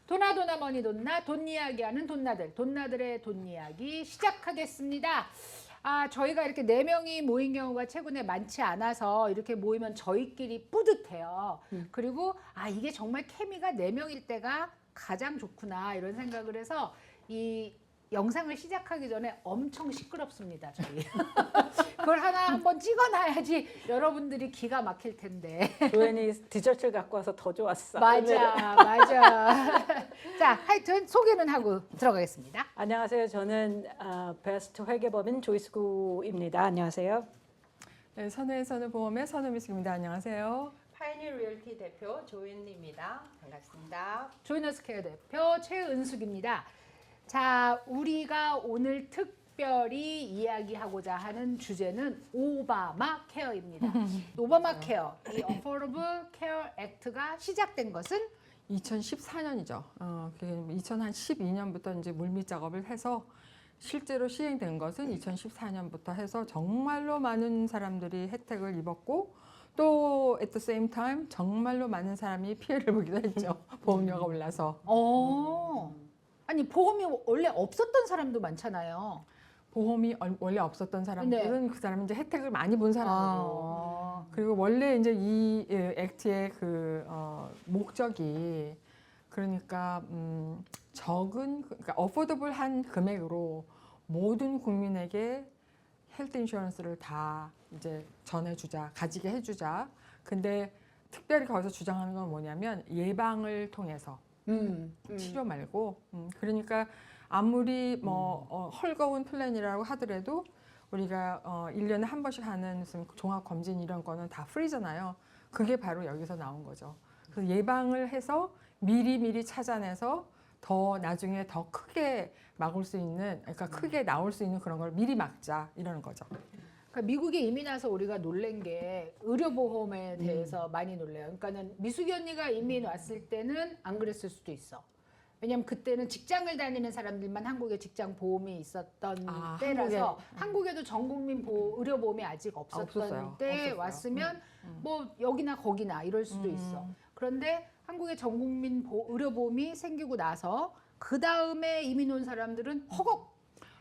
도나도나 머니 돈나 돈 이야기하는 돈나들의 돈 이야기 시작하겠습니다. 저희가 이렇게 4명이 모인 경우가 최근에 많지 않아서 이렇게 모이면 저희끼리 뿌듯해요. 그리고 이게 정말 케미가 4명일 때가 가장 좋구나 이런 생각을 해서 이 영상을 시작하기 전에 엄청 시끄럽습니다, 저희. 그걸 하나 한번 찍어놔야지 여러분들이 기가 막힐 텐데. 조연이 디저트를 갖고 와서 더 좋았어. 맞아. 자, 하여튼 소개는 하고 들어가겠습니다. 안녕하세요. 저는 베스트 회계법인 조이스구입니다. 안녕하세요. 네, 선우의 보험의 선우미숙입니다. 안녕하세요. 파이니 리얼티 대표 조윤리입니다. 반갑습니다. 조이너스케어 대표 최은숙입니다. 자, 우리가 오늘 특별히 이야기하고자 하는 주제는 오바마 케어입니다. 오바마 케어, 이 Affordable Care Act가 시작된 것은 2014년이죠. 그게 2012년부터 이제 물밑 작업을 해서 실제로 시행된 것은 2014년부터 해서 정말로 많은 사람들이 혜택을 입었고 또 at the same time 정말로 많은 사람이 피해를 보기도 했죠. 보험료가 올라서. 아니 보험이 원래 없었던 사람도 많잖아요. 보험이 원래 없었던 사람들은 그 사람은 이제 혜택을 많이 본 사람이고 그리고 원래 이제 이 액트의 그 목적이 그러니까 그러니까 어포더블한 금액으로 모든 국민에게 헬스 인슈런스를 다 이제 전해주자, 가지게 해주자. 근데 특별히 거기서 주장하는 건 뭐냐면 예방을 통해서 치료 말고 그러니까 아무리 뭐 헐거운 플랜이라고 하더라도 우리가 1년에 한 번씩 하는 무슨 종합 검진 이런 거는 다 프리잖아요. 그게 바로 여기서 나온 거죠. 그 예방을 해서 미리 찾아내서 더 나중에 더 크게 막을 수 있는 그러니까 크게 나올 수 있는 그런 걸 미리 막자 이러는 거죠. 그러니까 미국에 이민 와서 우리가 놀란 게 의료보험에 대해서 많이 놀래요. 그러니까는 미숙이 언니가 이민 왔을 때는 안 그랬을 수도 있어. 왜냐면 그때는 직장을 다니는 사람들만 한국에 직장 보험이 있었던 때라서 한국에도 전국민 의료보험이 아직 없었던 때 없었어요. 왔으면 뭐 여기나 거기나 이럴 수도 있어. 그런데 한국에 전국민 의료보험이 생기고 나서 그 다음에 이민 온 사람들은 허걱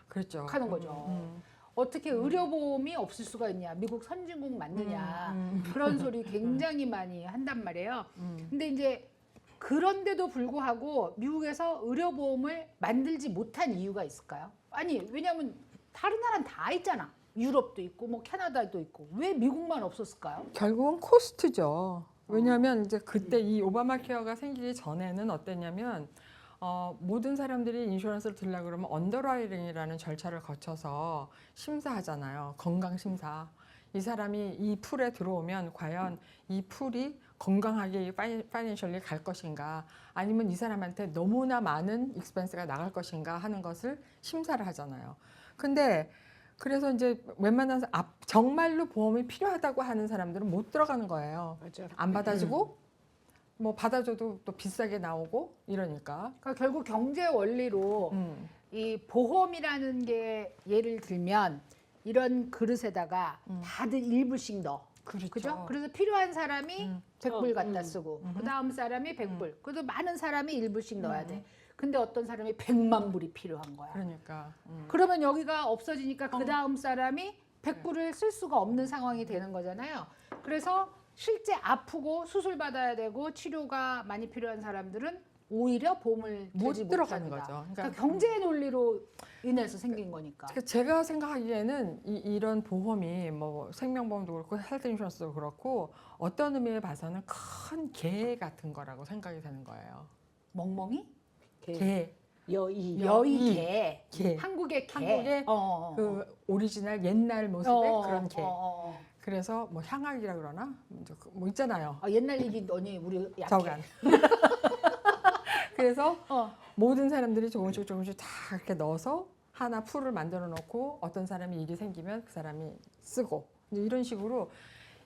그렇죠. 하는 거죠. 어떻게 의료보험이 없을 수가 있냐, 미국 선진국 맞느냐 그런 소리 굉장히 많이 한단 말이에요. 근데 이제 그런데도 불구하고 미국에서 의료보험을 만들지 못한 이유가 있을까요? 아니 왜냐하면 다른 나라는 다 있잖아. 유럽도 있고 뭐 캐나다도 있고 왜 미국만 없었을까요? 결국은 코스트죠. 왜냐하면 이제 그때 이 오바마 케어가 생기기 전에는 어땠냐면 모든 사람들이 인슈런스를 들려고 그러면 언더라이팅이라는 절차를 거쳐서 심사하잖아요. 건강 심사. 이 사람이 이 풀에 들어오면 과연 이 풀이 건강하게 파이낸셜리 갈 것인가 아니면 이 사람한테 너무나 많은 익스펜스가 나갈 것인가 하는 것을 심사를 하잖아요. 근데 그래서 이제 웬만한 정말로 보험이 필요하다고 하는 사람들은 못 들어가는 거예요. 맞아. 안 받아주고 뭐 받아줘도 또 비싸게 나오고 이러니까. 그러니까 결국 경제 원리로 이 보험이라는 게 예를 들면 이런 그릇에다가 다들 1불씩 넣어. 그렇죠. 그죠? 그래서 필요한 사람이 100불 갖다 쓰고 그 다음 사람이 100불 그래도 많은 사람이 1불씩 넣어야 돼. 근데 어떤 사람이 100만 불이 필요한 거야. 그러니까. 그러면 여기가 없어지니까 그 다음 사람이 100불을 쓸 수가 없는 상황이 되는 거잖아요. 그래서 실제 아프고 수술 받아야 되고 치료가 많이 필요한 사람들은 오히려 보험을 못 들지 들어가는 못한다. 거죠. 그러니까 경제 논리로 인해서 생긴 거니까. 그러니까 제가 생각하기에는 이런 보험이 뭐 생명보험도 그렇고 헬스 인슈런스도 그렇고 어떤 의미에 봐서는 큰 개 같은 거라고 생각이 되는 거예요. 멍멍이? 개. 여의. 여의 개. 개. 한국의 개. 한국의 그 오리지널 옛날 모습의 그런 개. 그래서 뭐 향악이라 그러나 뭐 있잖아요. 옛날 얘기 너니 우리 약해. 저간. 그래서 모든 사람들이 조금씩 다 이렇게 넣어서 하나 풀을 만들어 놓고 어떤 사람이 일이 생기면 그 사람이 쓰고 이제 이런 식으로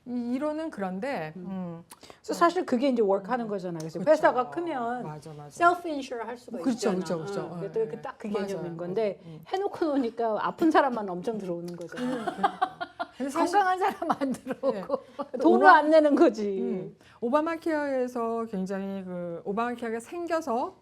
이론은 그런데 그래서 사실 그게 이제 워크하는 거잖아요. 그래서 그쵸. 회사가 크면 맞아. 셀프 인슈어 할 수가 그렇죠, 있잖아. 그렇죠. 딱 그 맞아요. 개념인 건데 해놓고 노니까 아픈 사람만 엄청 들어오는 거잖아. 근데 사실 건강한 사람 안 들어오고. 돈을 안 내는 거지. 오바마 케어에서 굉장히 그 오바마 케어가 생겨서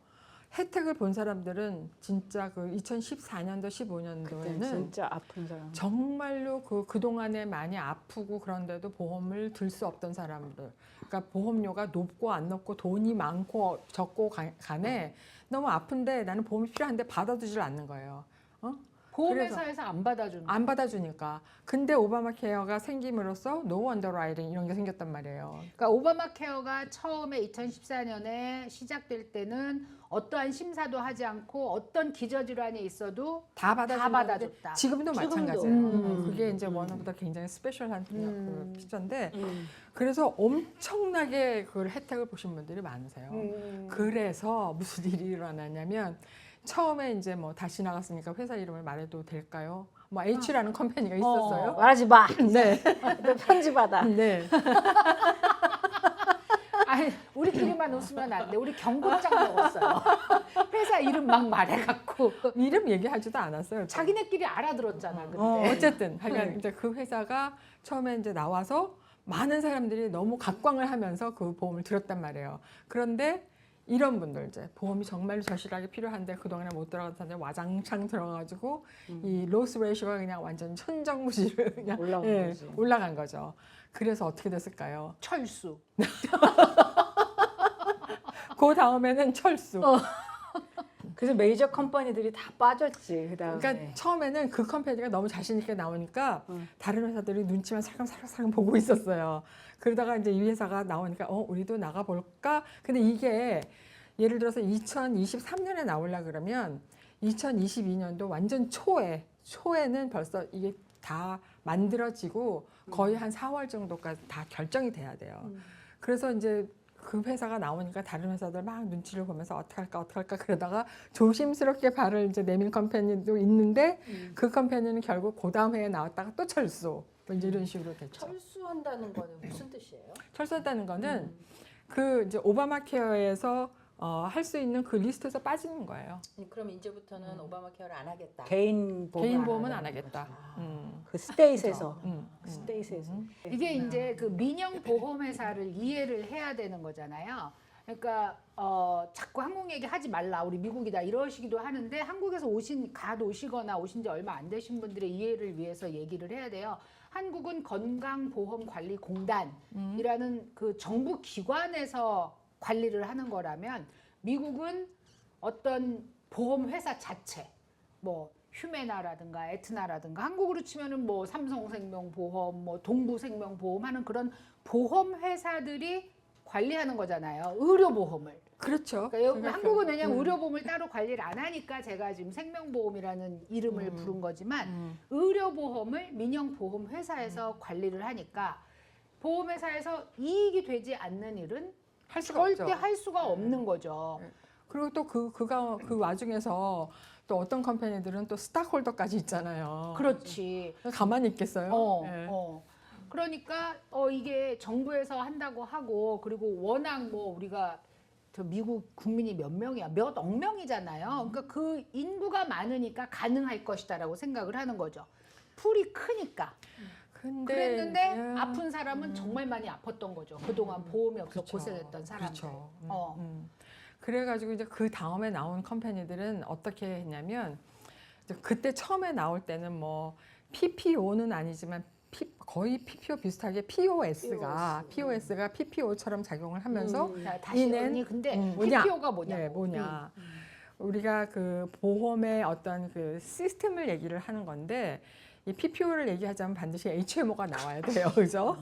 혜택을 본 사람들은 진짜 그 2014년도, 그때 15년도에는 진짜 아픈 사람. 정말로 그동안에 많이 아프고 그런데도 보험을 들 수 없던 사람들. 그러니까 보험료가 높고 안 높고 돈이 많고 적고 간에 너무 아픈데 나는 보험이 필요한데 받아주질 않는 거예요. 보험회사에서 안 받아주는 안 받아주니까. 근데 오바마 케어가 생김으로써 노 언더라이팅 이런 게 생겼단 말이에요. 그러니까 오바마 케어가 처음에 2014년에 시작될 때는 어떠한 심사도 하지 않고 어떤 기저질환이 있어도 다 받아줬다. 받아줬다. 지금도 지금도. 마찬가지예요. 그게 이제 원어보다 굉장히 스페셜한 그 피처인데 그래서 엄청나게 그 혜택을 보신 분들이 많으세요. 그래서 무슨 일이 일어나냐면 처음에 이제 뭐 다시 나갔으니까 회사 이름을 말해도 될까요? 뭐 H라는 컴퍼니가 있었어요. 말하지 마. 네, 너 편집하다. 네. 아니 우리끼리만 웃으면 안 돼. 우리 경고장 먹었어요. 회사 이름 막 말해갖고 이름 얘기하지도 않았어요. 자기네끼리 알아들었잖아 그때. 어쨌든 하여간 이제 그 회사가 처음에 이제 나와서 많은 사람들이 너무 각광을 하면서 그 보험을 들었단 말이에요. 그런데 이런 분들 이제 보험이 정말로 절실하게 필요한데 그동안에 못 들어간 사람들 와장창 들어가지고 이 로스 레이쇼가 그냥 완전 천정무시를 그냥 올라간 거지. 올라간 거죠. 그래서 어떻게 됐을까요? 철수. 그 다음에는 철수. 그래서 메이저 컴퍼니들이 다 빠졌지. 그다음에. 그러니까 처음에는 그 컴퍼니가 너무 자신 있게 나오니까 다른 회사들이 눈치만 살금살금 보고 있었어요. 그러다가 이제 이 회사가 나오니까 우리도 나가 볼까? 근데 이게 예를 들어서 2023년에 나오려 그러면 2022년도 완전 초에는 벌써 이게 다 만들어지고 거의 한 4월 정도까지 다 결정이 돼야 돼요. 그래서 이제 그 회사가 나오니까 다른 회사들 막 눈치를 보면서 어떡할까 그러다가 조심스럽게 발을 이제 내민 컴퍼니도 있는데 그 컴퍼니는 결국 그 다음 해에 나왔다가 또 철수 뭐 이제 이런 식으로 됐죠. 철수한다는 거는 무슨 뜻이에요? 철수했다는 거는 그 이제 오바마 케어에서 할 수 있는 그 리스트에서 빠지는 거예요. 그럼 이제부터는 오바마 케어를 안 하겠다. 개인 보험은 안 하겠다. 그 스테이트에서. 음. 그 스테이트에서. 이게 이제 그 민영 보험회사를 이해를 해야 되는 거잖아요. 그러니까 자꾸 한국 얘기 하지 말라 우리 미국이다 이러시기도 하는데 한국에서 오시거나 오신 지 얼마 안 되신 분들의 이해를 위해서 얘기를 해야 돼요. 한국은 건강보험관리공단이라는 그 정부 기관에서 관리를 하는 거라면 미국은 어떤 보험회사 자체 뭐 휴메나라든가 에트나라든가 한국으로 치면은 뭐 삼성생명보험 뭐 동부생명보험 하는 그런 보험회사들이 관리하는 거잖아요. 의료보험을. 그렇죠. 그러니까 여기 한국은 왜냐면 의료보험을 따로 관리를 안 하니까 제가 지금 생명보험이라는 이름을 부른 거지만 의료보험을 민영보험회사에서 관리를 하니까 보험회사에서 이익이 되지 않는 일은 할 수가 절대 없죠. 할 수가 없는 거죠. 그리고 또 그 와중에서 또 어떤 컴퍼니들은 또 스탁홀더까지 있잖아요. 그렇지. 가만히 있겠어요? 네. 그러니까 이게 정부에서 한다고 하고 그리고 워낙 뭐 우리가 저 미국 국민이 몇 명이야? 몇 억 명이잖아요. 그러니까 그 인구가 많으니까 가능할 것이다라고 생각을 하는 거죠. 풀이 크니까. 그랬는데 아픈 사람은 정말 많이 아팠던 거죠. 그동안 보험이 없어 그렇죠. 고생했던 사람들. 그렇죠. 그래가지고 이제 그 다음에 나온 컴퍼니들은 어떻게 했냐면 이제 그때 처음에 나올 때는 뭐 PPO는 아니지만 거의 PPO 비슷하게 POS가 PPO처럼 작용을 하면서 자, 다시 언니 근데 PPO가 뭐냐고. 네, 뭐냐. 우리가 그 보험의 어떤 그 시스템을 얘기를 하는 건데 이 PPO를 얘기하자면 반드시 HMO가 나와야 돼요, 그죠?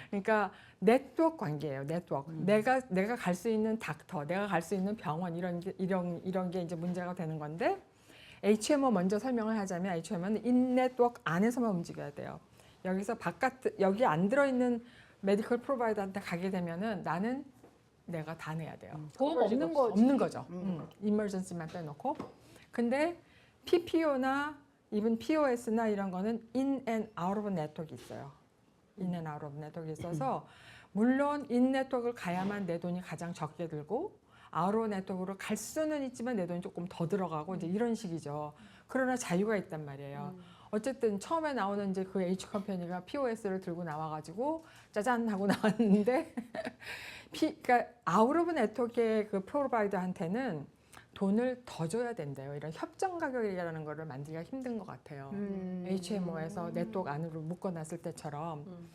그러니까 네트워크 관계예요, 네트워크. 내가 갈 수 있는 닥터, 내가 갈 수 있는 병원 이런 게 이제 문제가 되는 건데 HMO 먼저 설명을 하자면 HMO는 인네트워크 안에서만 움직여야 돼요. 여기서 여기 안 들어있는 메디컬 프로바이더한테 가게 되면은 나는 내가 다 내야 돼요. 보험 없는 거죠. 이머전시만 빼놓고. 근데 PPO나 even POS나 이런 거는 in and out of 네트워크가 있어요. in and out of 네트워크가 있어서 물론 in 네트워크를 가야만 내 돈이 가장 적게 들고 out of 네트워크로 갈 수는 있지만 내 돈이 조금 더 들어가고 이제 이런 식이죠. 그러나 자유가 있단 말이에요. 어쨌든 처음에 나오는 이제 그 H 컴퍼니가 POS를 들고 나와가지고 짜잔 하고 나왔는데 그러니까 out of 네트워크의 그 프로바이더한테는 돈을 더 줘야 된대요. 이런 협정 가격이라는 거를 만들기가 힘든 것 같아요. HMO에서 네트워크 안으로 묶어놨을 때처럼.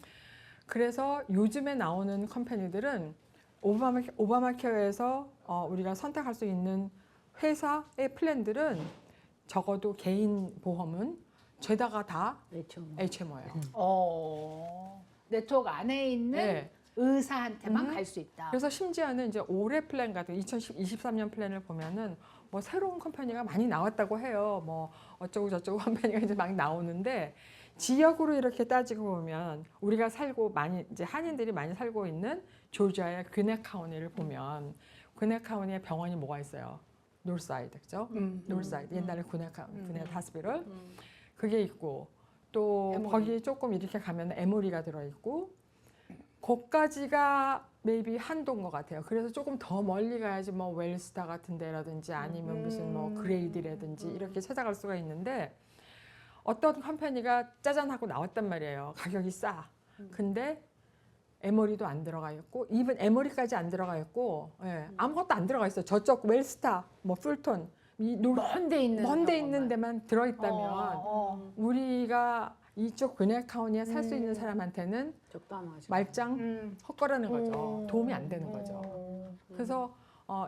그래서 요즘에 나오는 컴퍼니들은 오바마케어에서 우리가 선택할 수 있는 회사의 플랜들은 적어도 개인 보험은 죄다가 다 그렇죠. HMO예요. 네트워크 안에 있는 네. 의사한테만 갈 수 있다. 그래서 심지어는 이제 올해 플랜 같은 2023년 플랜을 보면은 뭐 새로운 컴퍼니가 많이 나왔다고 해요. 뭐 어쩌고 저쩌고 컴퍼니가 이제 막 나오는데 지역으로 이렇게 따지고 보면 우리가 살고 많이 이제 한인들이 많이 살고 있는 조지아의 귀네 카운티를 보면 귀네 카운티에 병원이 뭐가 있어요? 노스사이드, 그죠? 노스사이드 옛날에 귀네 하스피럴 그게 있고 또 에모리. 거기 조금 이렇게 가면 에모리가 들어 있고 거기까지가 maybe 한도인 것 같아요. 그래서 조금 더 멀리 가야지 뭐 웰스타 같은 데라든지 아니면 무슨 뭐 그레이디라든지 이렇게 찾아갈 수가 있는데 어떤 컴퍼니가 짜잔 하고 나왔단 말이에요. 가격이 싸. 근데 에머리도 안 들어가 있고 이분 에머리까지 안 들어가 있고 예, 아무것도 안 들어가 있어요. 저쪽 웰스타, 뭐 풀톤 먼데 있는 먼데 병원만. 있는 데만 들어있다면 우리가 이쪽 근해카운티에 살 수 있는 사람한테는 적당하죠. 말짱 헛거라는 거죠. 도움이 안 되는 거죠. 그래서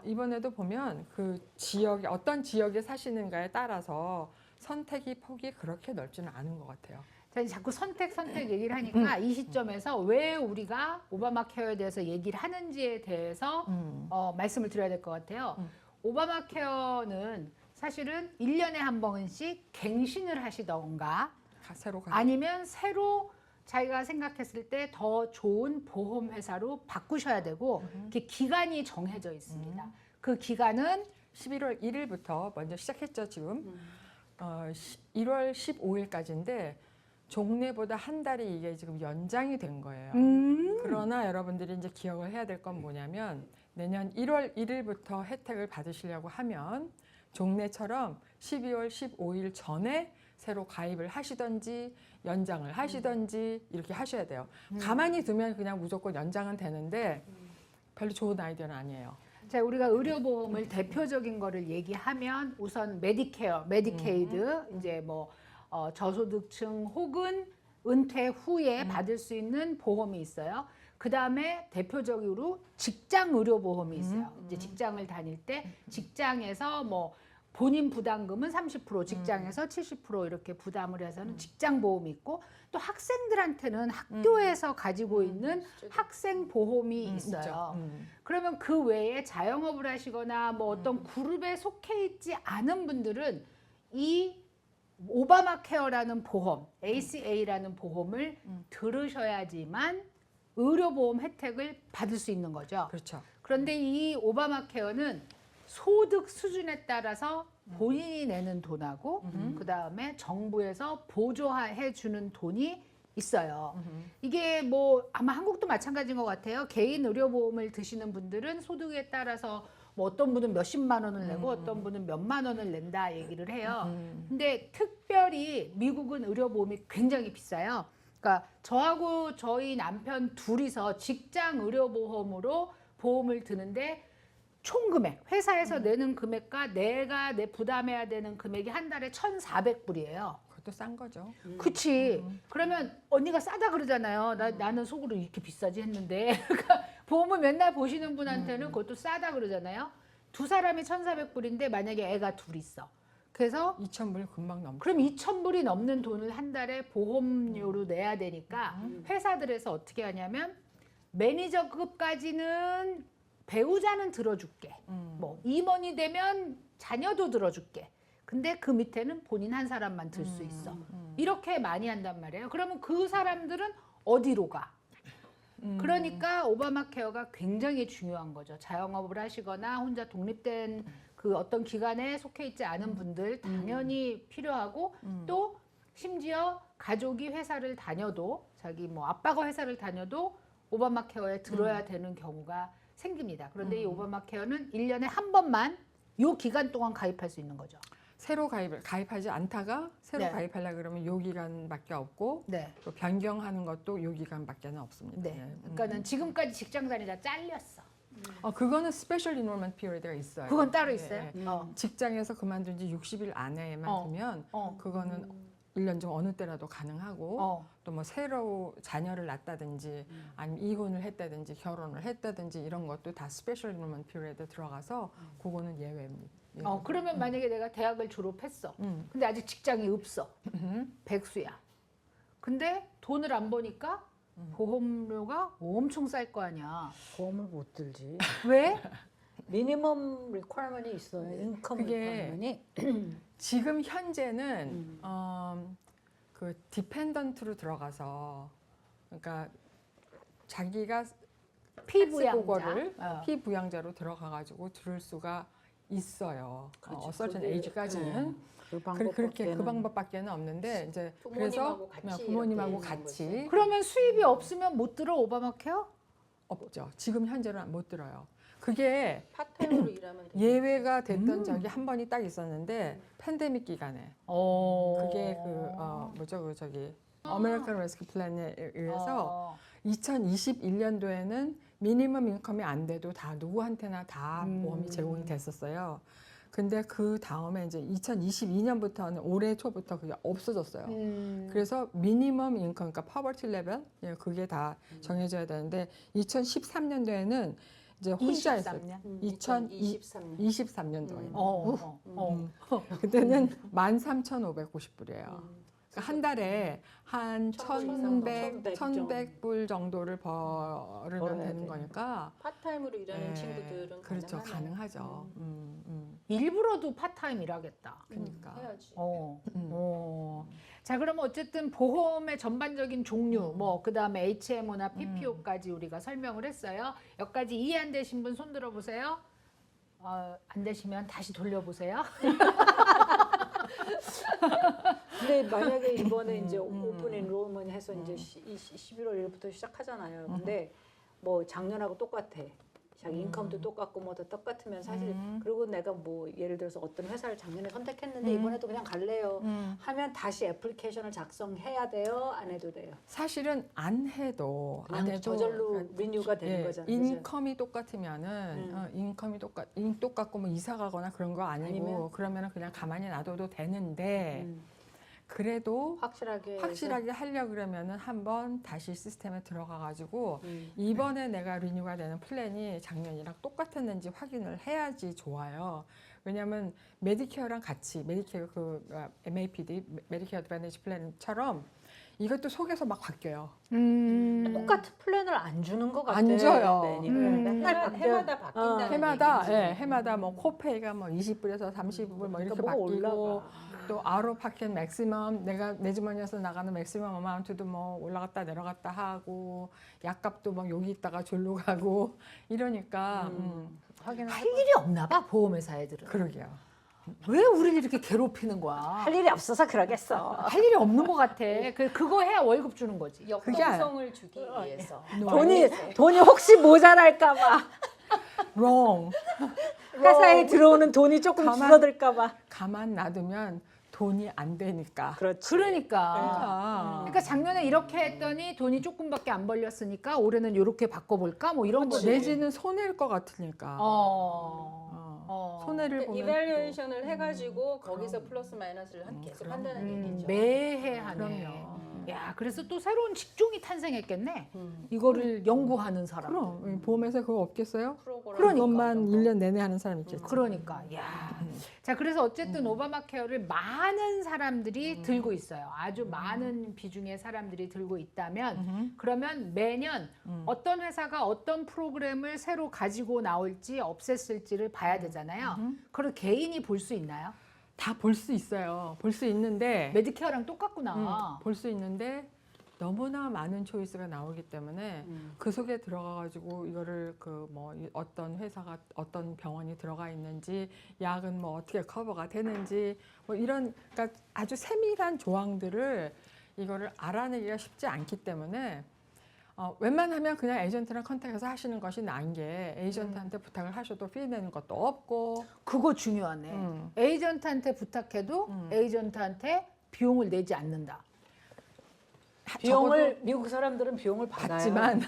이번에도 보면 그 지역에 어떤 지역에 사시는가에 따라서 선택이 폭이 그렇게 넓지는 않은 것 같아요. 자, 이제 자꾸 선택 얘기를 하니까 이 시점에서 왜 우리가 오바마 케어에 대해서 얘기를 하는지에 대해서 말씀을 드려야 될 것 같아요. 오바마 케어는 사실은 1년에 한 번씩 갱신을 하시던가 새로 가. 아니면 새로 자기가 생각했을 때 더 좋은 보험 회사로 바꾸셔야 되고 이렇게 기간이 정해져 있습니다. 그 기간은 11월 1일부터 먼저 시작했죠 지금. 1월 15일까지인데 종례보다 한 달이 이게 지금 연장이 된 거예요. 그러나 여러분들이 이제 기억을 해야 될 건 뭐냐면 내년 1월 1일부터 혜택을 받으시려고 하면 종례처럼 12월 15일 전에 새로 가입을 하시든지 연장을 하시든지 이렇게 하셔야 돼요. 가만히 두면 그냥 무조건 연장은 되는데 별로 좋은 아이디어는 아니에요. 자, 우리가 의료보험을 대표적인 거를 얘기하면 우선 메디케어, 메디케이드, 이제 뭐 저소득층 혹은 은퇴 후에 받을 수 있는 보험이 있어요. 그 다음에 대표적으로 직장 의료보험이 있어요. 이제 직장을 다닐 때 직장에서 뭐 본인 부담금은 30%, 직장에서 70% 이렇게 부담을 해서는 직장 보험이 있고 또 학생들한테는 학교에서 가지고 있는 학생 보험이 있어요. 그러면 그 외에 자영업을 하시거나 뭐 어떤 그룹에 속해 있지 않은 분들은 이 오바마 케어라는 보험, ACA라는 보험을 들으셔야지만 의료보험 혜택을 받을 수 있는 거죠. 그렇죠. 그런데 이 오바마 케어는 소득 수준에 따라서 본인이 내는 돈하고 그다음에 정부에서 보조해 주는 돈이 있어요. 이게 뭐 아마 한국도 마찬가지인 것 같아요. 개인 의료보험을 드시는 분들은 소득에 따라서 뭐 어떤 분은 몇십만 원을 내고 어떤 분은 몇만 원을 낸다 얘기를 해요. 근데 특별히 미국은 의료보험이 굉장히 비싸요. 그러니까 저하고 저희 남편 둘이서 직장 의료보험으로 보험을 드는데 총 금액, 회사에서 내는 금액과 내가 내 부담해야 되는 금액이 한 달에 1,400불이에요. 그것도 싼 거죠. 그치. 그러면 언니가 싸다 그러잖아요. 나는 속으로 이렇게 비싸지 했는데. 그러니까 보험을 맨날 보시는 분한테는 그것도 싸다 그러잖아요. 두 사람이 1,400불인데 만약에 애가 둘 있어. 그래서 2,000불 금방 넘죠. 그럼 2,000불이 넘는 돈을 한 달에 보험료로 내야 되니까 회사들에서 어떻게 하냐면 매니저급까지는 배우자는 들어줄게. 뭐 임원이 되면 자녀도 들어줄게. 근데 그 밑에는 본인 한 사람만 들 수 있어. 이렇게 많이 한단 말이에요. 그러면 그 사람들은 어디로 가? 그러니까 오바마 케어가 굉장히 중요한 거죠. 자영업을 하시거나 혼자 독립된 그 어떤 기관에 속해 있지 않은 분들 당연히 필요하고 또 심지어 가족이 회사를 다녀도 자기 뭐 아빠가 회사를 다녀도 오바마 케어에 들어야 되는 경우가 생깁니다. 그런데 이 오바마 케어는 1년에 한 번만 요 기간 동안 가입할 수 있는 거죠. 새로 가입하지 않다가 새로 네. 가입하려고 그러면 요 기간밖에 없고 네. 또 변경하는 것도 요 기간밖에는 없습니다. 네. 그러니까는 지금까지 직장 다니다 잘렸어. 그거는 스페셜 인롤먼트 피리어드가 있어요. 그건 따로 예, 있어요? 예. 직장에서 그만둔 지 60일 안에만 두면 그거는 1년 중 어느 때라도 가능하고 또 뭐 새로 자녀를 낳았다든지 아니면 이혼을 했다든지 결혼을 했다든지 이런 것도 다 스페셜 인롤먼트 피리어드에 들어가서 그거는 예외입니다. 그러면 만약에 내가 대학을 졸업했어. 근데 아직 직장이 없어. 백수야. 근데 돈을 안 버니까 보험료가 엄청 쌀 거 아니야. 보험을 못 들지. 왜? 미니멈 리퀘어먼이 있어요. 인컴 그게 리퀘어먼이. 지금 현재는 그 디펜던트로 들어가서 그러니까 자기가 피부양자. 피부양자로 들어가가지고 들을 수가 있어요. 그렇죠. 어설픈 그게, 에이지까지는 그 그 방법밖에는 없는데 이제 부모님하고 그래서 같이 부모님하고 이렇게 같이 있는 그러면 수입이 없으면 못 들어 오바마케어? 없죠. 지금 현재는 못 들어요. 그게 파타임으로 일하면 되겠지. 예외가 됐던 적이 한 번이 딱 있었는데 팬데믹 기간에 그게 그 저기 아메리칸 레스큐 플랜에 의해서 2021년도에는 미니멈 인컴이 안 돼도 다 누구한테나 다 보험이 제공이 됐었어요. 근데 그 다음에 이제 2022년부터는 올해 초부터 그게 없어졌어요. 그래서 미니멈 인컴, 그러니까 파버티 레벨 그게 다 정해져야 되는데 2013년도에는 이제 혼자 했어요. 2023년도에. 그때는 13,590불이에요. 그러니까 한 달에 한 1,100불 정도를 벌으면 되는 거니까. 파타임으로 일하는 예, 친구들은 그렇죠. 가능하네요. 가능하죠. 일부러도 파타임 일하겠다. 그러니까. 해야지. 자, 그러면 어쨌든 보험의 전반적인 종류, 뭐 그다음에 HMO나 PPO까지 우리가 설명을 했어요. 여기까지 이해 안 되신 분 손 들어 보세요. 안 되시면 다시 돌려보세요. 근데 만약에 이번에 이제 오픈 엔롤먼 해서 이제 11월 1일부터 시작하잖아요. 근데 뭐 작년하고 똑같아. 자기 인컴도 똑같고 뭐 다 똑같으면 사실 그리고 내가 뭐 예를 들어서 어떤 회사를 작년에 선택했는데 이번에도 그냥 갈래요 하면 다시 애플리케이션을 작성해야 돼요? 안 해도 돼요? 사실은 안 해도 저절로 리뉴가 되는 거잖아요. 그죠? 인컴이 똑같으면은 인컴이 똑같고 뭐 이사 가거나 그런 거 아니고 아니면? 그러면은 그냥 가만히 놔둬도 되는데 그래도 확실하게 하려 그러면은 한번 다시 시스템에 들어가 가지고 이번에 내가 리뉴가 되는 플랜이 작년이랑 똑같았는지 확인을 해야지 좋아요. 왜냐하면 메디케어랑 같이 메디케어 그 MAPD 메디케어 어드밴티지 플랜처럼 이것도 속에서 막 바뀌어요. 똑같은 플랜을 안 주는 것 같아요. 안 줘요. 맨날 해마다 바뀐다는 해마다 뭐 코페이가 뭐 20불에서 30불 뭐 이렇게 뭐가 바뀌고 올라가. 또 아웃 파켓 맥시멈 내가 내 주머니에서 나가는 맥시멈 어마운트도 뭐 올라갔다 내려갔다 하고 약값도 막 여기 있다가 졸로 가고 이러니까 확인을 할 일이 없나 봐, 보험회사 애들은. 그러게요. 왜 우리를 이렇게 괴롭히는 거야? 할 일이 없어서 그러겠어. 할 일이 없는 것 같아. 그거 해야 월급 주는 거지. 역동성을 주기 위해서. 돈이 혹시 모자랄까봐 wrong. 회사에 들어오는 돈이 조금 줄어들까봐. 가만 놔두면 돈이 안 되니까. 그렇지. 그러니까 작년에 이렇게 했더니 돈이 조금밖에 안 벌렸으니까 올해는 이렇게 바꿔볼까? 뭐 이런 거지. 내지는 손해일 것 같으니까. 손해를 보면 이밸류에이션을 해가지고 거기서 플러스 마이너스를 계속 한다는 얘기죠. 매해 하네. 야, 그래서 또 새로운 직종이 탄생했겠네. 이거를 연구하는 사람. 그럼 보험회사 그거 없겠어요? 그런 그것만 1년 내내 하는 사람 있겠지. 그러니까, 야. 자, 그래서 어쨌든 오바마 케어를 많은 사람들이 들고 있어요. 아주 많은 비중의 사람들이 들고 있다면, 그러면 매년 어떤 회사가 어떤 프로그램을 새로 가지고 나올지 없앴을지를 봐야 되잖아요. 그걸 개인이 볼 수 있나요? 다 볼 수 있어요. 볼 수 있는데 메디케어랑 똑같구나. 볼 수 있는데 너무나 많은 초이스가 나오기 때문에 그 속에 들어가가지고 이거를 그 뭐 어떤 회사가 어떤 병원이 들어가 있는지 약은 뭐 어떻게 커버가 되는지 뭐 이런 그러니까 아주 세밀한 조항들을 이거를 알아내기가 쉽지 않기 때문에 웬만하면 그냥 에이전트랑 컨택해서 하시는 것이 나은 게 에이전트한테 부탁을 하셔도 피 내는 것도 없고 그거 중요하네. 에이전트한테 부탁해도 에이전트한테 비용을 내지 않는다. 비용을 미국 사람들은 비용을 받아요. 받지만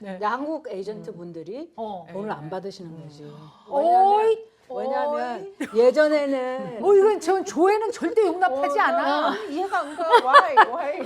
네. 근데 한국 에이전트 분들이 어. 돈을 안 받으시는 거지. 어이, 왜냐하면 예전에는 이건 전 조회는 절대 용납하지 않아. 이해가 안 가. why?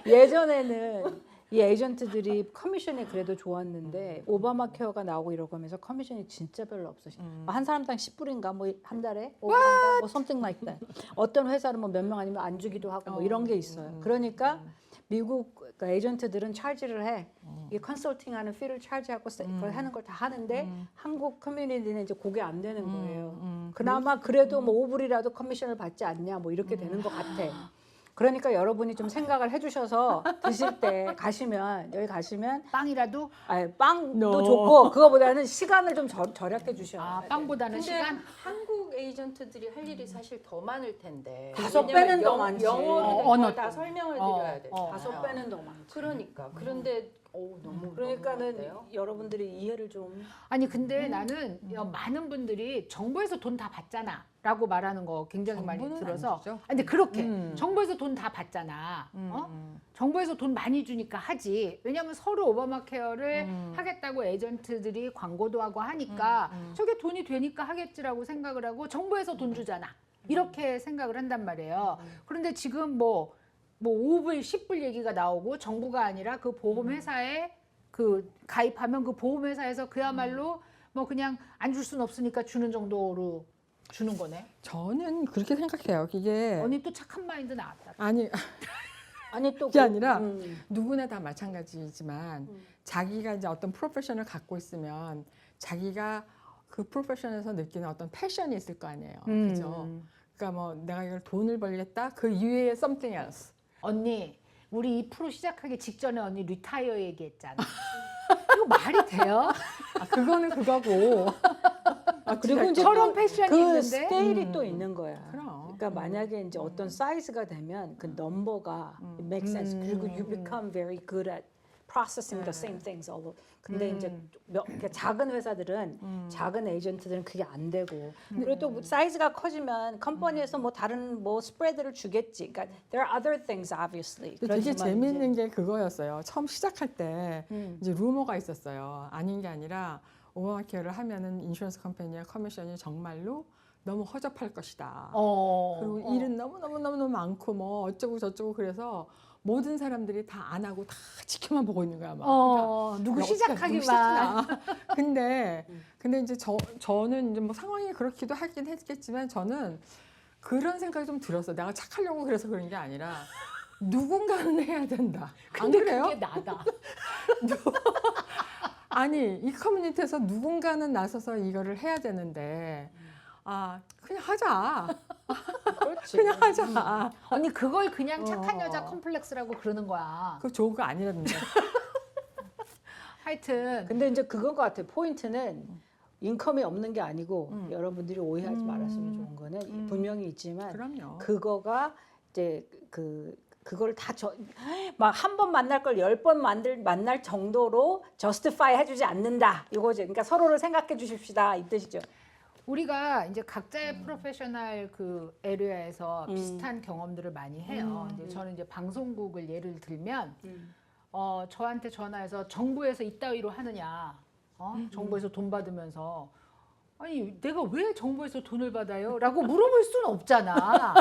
예전에는 이 에이전트들이 커미션이 그래도 좋았는데 오바마 케어가 나오고 이러고 하면서 커미션이 진짜 별로 없으시. 한 사람당 10불인가 뭐 한 달에 5불인가 뭐 something like that. 어떤 회사는 뭐 몇 명 아니면 안 주기도 하고 뭐 이런 게 있어요. 그러니까 미국 그러니까 에이전트들은 차지를 해. 이 컨설팅하는 피를 차지하고 그걸 하는 걸 다 하는데 한국 커뮤니티는 이제 그게 안 되는 거예요. 그나마 그래도 뭐 5불이라도 커미션을 받지 않냐 뭐 이렇게 되는 것 같아. 그러니까 여러분이 좀 생각을 해주셔서 드실 때 가시면 여기 가시면 빵이라도 빵도 No. 좋고 그거보다는 시간을 좀 절약해 주셔야 돼요. 빵보다는 근데 시간. 한국 에이전트들이 할 일이 사실 더 많을 텐데. 5배는 더 많지. 영어로 언어 다 설명을 드려야 돼. 5배는 더 많지. 그러니까 그런데 너무 그러니까는 너무한데요? 여러분들이 이해를 좀 아니 근데 나는 많은 분들이 정부에서 돈 다 받잖아 라고 말하는 거 굉장히 많이 정부는 들어서 안 주죠. 아니, 근데 그렇게 정부에서 돈 다 받잖아 정부에서 돈 많이 주니까 하지. 왜냐하면 서로 오바마 케어를 하겠다고 에이전트들이 광고도 하고 하니까 저게 돈이 되니까 하겠지라고 생각을 하고 정부에서 돈 주잖아 이렇게 생각을 한단 말이에요. 그런데 지금 뭐 5불, 10불 얘기가 나오고 정부가 아니라 그 보험회사에 그 가입하면 그 보험회사에서 그야말로 뭐 그냥 안 줄 수는 없으니까 주는 정도로 주는 거네. 저는 그렇게 생각해요. 이게 언니 또 착한 마인드 나왔다. 아니 또 그게 아니라 누구나 다 마찬가지지만 자기가 이제 어떤 프로페셔널을 갖고 있으면 자기가 그 프로페셔널에서 느끼는 어떤 패션이 있을 거 아니에요. 그죠? 그러니까 뭐 내가 이걸 돈을 벌겠다 그 이외에 something else. 언니 우리 이 프로 시작하기 직전에 언니 리타이어 얘기했잖아. 이거 말이 돼요? 그거는 그거고. 그리고 이제 저런 또 패션이 그 있는데 스케일이 또 있는 거야. 그럼. 그러니까 만약에 이제 어떤 사이즈가 되면 그 넘버가 it makes sense. 그리고 you become very good at processing the same things. 근데 이제 그러니까 작은 회사들은 작은 에이전트들은 그게 안 되고 그리고 또 사이즈가 커지면 컴퍼니에서 뭐 다른 뭐 스프레드를 주겠지. 그러니까 there are other things obviously. 근데 되게 그렇지만 재밌는 게 그거였어요. 처음 시작할 때 이제 루머가 있었어요. 아닌 게 아니라 오바마 케어를 하면은 인슈런스 컴퍼니의 커미션이 정말로 너무 허접할 것이다. 그리고 일은 너무 많고 뭐 어쩌고 저쩌고 그래서 모든 사람들이 다 안 하고 다 지켜만 보고 있는 거야. 막. 그러니까 누구 어떻게 시작하기만. 시작하나. 근데 이제 저는 이제 뭐 상황이 그렇기도 하긴 했겠지만 저는 그런 생각이 좀 들었어. 내가 착하려고 그래서 그런 게 아니라 누군가는 해야 된다. 안 근데 그래요? 그게 나다. 아니 이 커뮤니티에서 누군가는 나서서 이거를 해야 되는데 그냥 하자. 그렇지. 그냥 하자. 언니 그걸 그냥 착한 여자 컴플렉스라고 그러는 거야. 그 좋은 거 아니라는데. 하여튼 근데 이제 그건 것 같아. 포인트는 인컴이 없는 게 아니고 여러분들이 오해하지 말았으면 좋은 거는 분명히 있지만 그럼요. 그거가 이제 그걸 다 막 한 번 만날 걸 10번 만날 정도로 justify 해주지 않는다 이거죠. 그러니까 서로를 생각해 주십시다 이 뜻이죠. 우리가 이제 각자의 프로페셔널 그 에리어에서 비슷한 경험들을 많이 해요. 이제 저는 이제 방송국을 예를 들면 저한테 전화해서 정부에서 이따위로 하느냐, 정부에서 돈 받으면서 아니 내가 왜 정부에서 돈을 받아요? 라고 물어볼 수는 없잖아.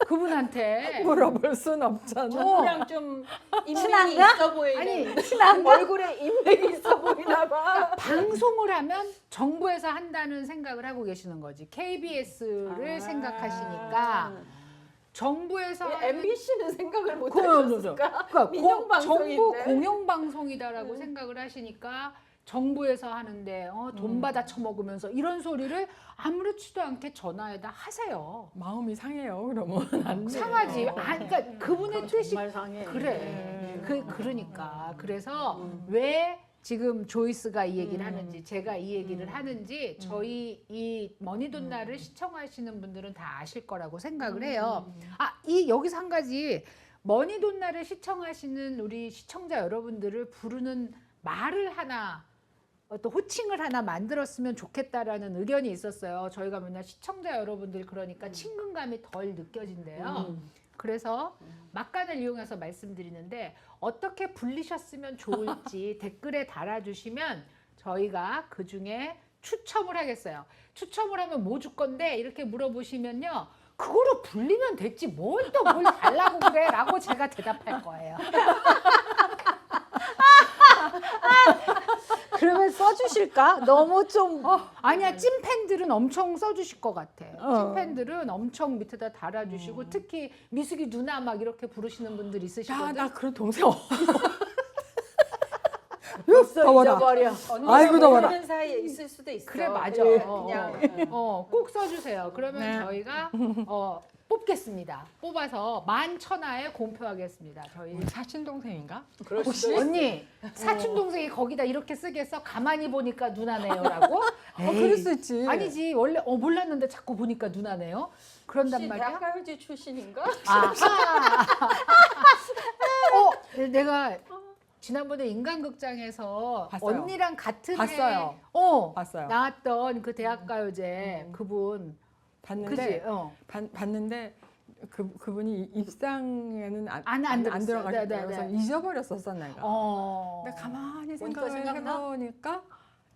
그분한테 물어볼 순 없잖아. 저랑 좀 인맥이 친한가? 있어 보이는. 아니 친한 얼굴에 인맥이 있어 보이나 봐. 방송을 하면 정부에서 한다는 생각을 하고 계시는 거지. KBS를 생각하시니까 정부에서 하는 MBC는 생각을 못 그러니까 하셨을까? 민영방송인데. 정부 공영방송이다라고 생각을 하시니까 정부에서 하는데 돈 받아 처먹으면서 이런 소리를 아무렇지도 않게 전화에다 하세요. 마음이 상해요. 그러면 안 돼. 상하지. 그러니까 그분의 뜻이 정말 상해. 그래. 그러니까 그래서 왜 지금 조이스가 이 얘기를 하는지 제가 이 얘기를 하는지 저희 이 머니돈나를 시청하시는 분들은 다 아실 거라고 생각을 해요. 여기서 한 가지 머니돈나를 시청하시는 우리 시청자 여러분들을 부르는 말을 하나 어떤 호칭을 하나 만들었으면 좋겠다라는 의견이 있었어요. 저희가 맨날 시청자 여러분들 그러니까 친근감이 덜 느껴진대요. 그래서 막간을 이용해서 말씀드리는데 어떻게 불리셨으면 좋을지 댓글에 달아주시면 저희가 그 중에 추첨을 하겠어요. 추첨을 하면 뭐 줄 건데 이렇게 물어보시면요. 그거로 불리면 됐지 뭘 또 뭘 달라고 그래 라고 제가 대답할 거예요. 그러면 써주실까? 너무 좀 아니야 찐팬들은 엄청 써주실 것 같아. 어. 찐팬들은 엄청 밑에다 달아주시고 특히 미숙이 누나 막 이렇게 부르시는 분들 있으시거든. 나 그런 동생 없어. 벌써 더워라. 잊어버려. 언니가 아이고, 더워라. 모르는 사이에 있을 수도 있어. 그래 맞아. 그냥 꼭 써주세요. 그러면 네. 저희가 뽑겠습니다. 뽑아서 11,000화에 공표하겠습니다. 저희 우리 사친 동생인가? 그럴 수도 언니 사촌 동생이 거기다 이렇게 쓰겠어? 가만히 보니까 누나네요라고? 그럴 수 있지. 아니지 원래 몰랐는데 자꾸 보니까 누나네요. 그런단 혹시 말이야. 대학가요제 출신인가? 아하. 내가 지난번에 인간극장에서 봤어요. 언니랑 같은 봤어요. 해 봤어요. 나왔던 그 대학가요제 그분 봤는데 그지? 봤는데 그분이 입상에는 안 들었어요. 들어가셨대요. 네, 네, 그래서 네. 잊어버렸었어 내가. 근데 가만히 보니까 생각을 생각나? 해보니까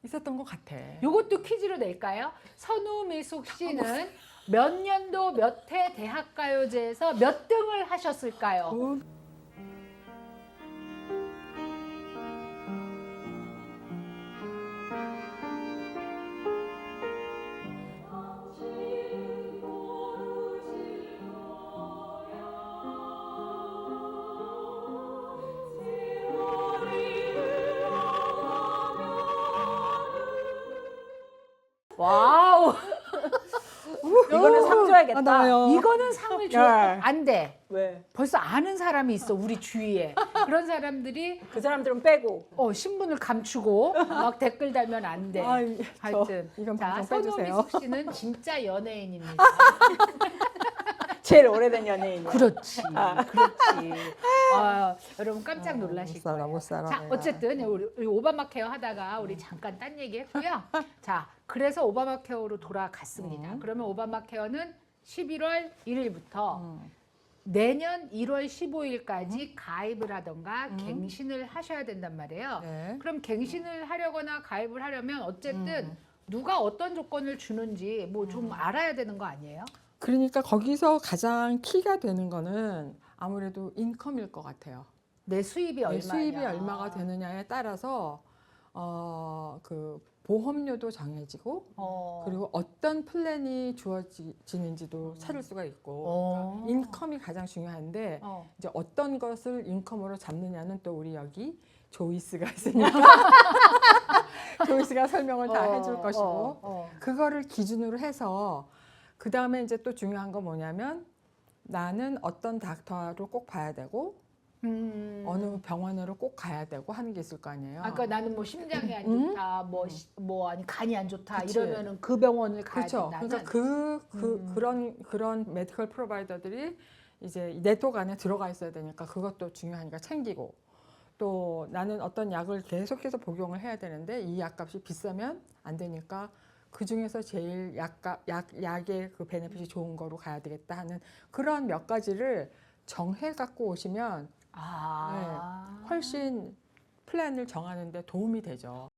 있었던 것 같아. 요것도 퀴즈로 낼까요? 선우미숙 씨는 몇 년도 몇 회 대학가요제에서 몇 등을 하셨을까요? 와우. 이거는 상 줘야겠다. 나요. 이거는 상을 줘. 야. 안 돼. 왜? 벌써 아는 사람이 있어 우리 주위에. 그런 사람들이 그 사람들은 빼고. 신분을 감추고 막 댓글 달면 안 돼. 아이, 하여튼 이건 자 방송 빼주세요. 선우미숙 씨는 진짜 연예인입니다. 제일 오래된 연예인이야. 그렇지, 그렇지. 여러분 깜짝 놀라실 못 살아, 거예요. 못 살아. 자, 어쨌든 우리 오바마 케어 하다가 우리 잠깐 딴 얘기했고요. 자, 그래서 오바마 케어로 돌아갔습니다. 그러면 오바마 케어는 11월 1일부터 내년 1월 15일까지 가입을 하던가 갱신을 하셔야 된단 말이에요. 네. 그럼 갱신을 하려거나 가입을 하려면 어쨌든 누가 어떤 조건을 주는지 뭐 좀 알아야 되는 거 아니에요? 그러니까 거기서 가장 키가 되는 거는 아무래도 인컴일 것 같아요. 내 수입이 내 얼마냐? 수입이 얼마가 되느냐에 따라서 그 보험료도 정해지고 그리고 어떤 플랜이 주어지는지도 찾을 수가 있고 그러니까 인컴이 가장 중요한데 이제 어떤 것을 인컴으로 잡느냐는 또 우리 여기 조이스가 있으니까 조이스가 설명을 다 해줄 것이고 그거를 기준으로 해서 그 다음에 이제 또 중요한 건 뭐냐면 나는 어떤 닥터를 꼭 봐야 되고 어느 병원으로 꼭 가야 되고 하는 게 있을 거 아니에요. 아까 나는 뭐 심장이 안 좋다, 뭐 아니 간이 안 좋다 그치. 이러면은 그 병원을 가야 그렇죠. 된다는. 그러니까 그런 메디컬 프로바이더들이 이제 네트워크 안에 들어가 있어야 되니까 그것도 중요하니까 챙기고 또 나는 어떤 약을 계속해서 복용을 해야 되는데 이 약값이 비싸면 안 되니까 그 중에서 제일 약의 그 베네핏이 좋은 거로 가야 되겠다 하는 그런 몇 가지를 정해 갖고 오시면 훨씬 플랜을 정하는 데 도움이 되죠.